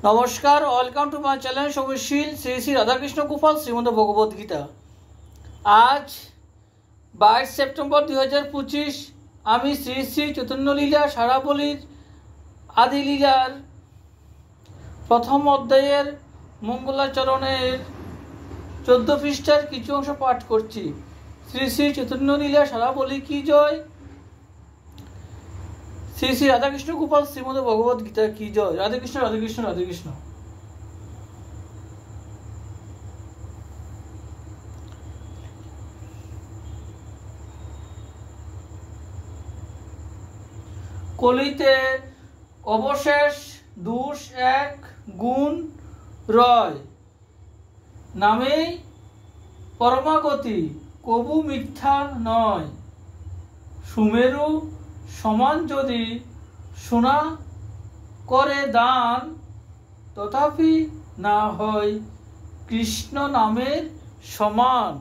নমস্কার, welcome to my channel Soumyashil Shri Shri Radhakrishna Gopal Shrimad Bhagavad Gita. আজ 22 September 2025 আমি শ্রী শ্রী চৈতন্যলীলা সারাবলীর আদিলীলার প্রথম অধ্যায়ের মঙ্গলাচরণের 14 পৃষ্ঠার কিছু অংশ পাঠ করছি। শ্রী শ্রী চৈতন্যলীলা সারাবলী কি জয়, শ্রী শ্রী রাধাকৃষ্ণ গোপাল শ্রীমদ ভগবদ গীতা কি জয়। রাধে কৃষ্ণ, রাধে কৃষ্ণ, রাধে কৃষ্ণ। কলিতে অবশেষ দোষ এক গুণ রয়, নামেই পরমাগতি কবু মিথ্যা নয়। সুমেরু সমান যদি সোনা করে দান, তথাপি না হয় কৃষ্ণ নামের সমান।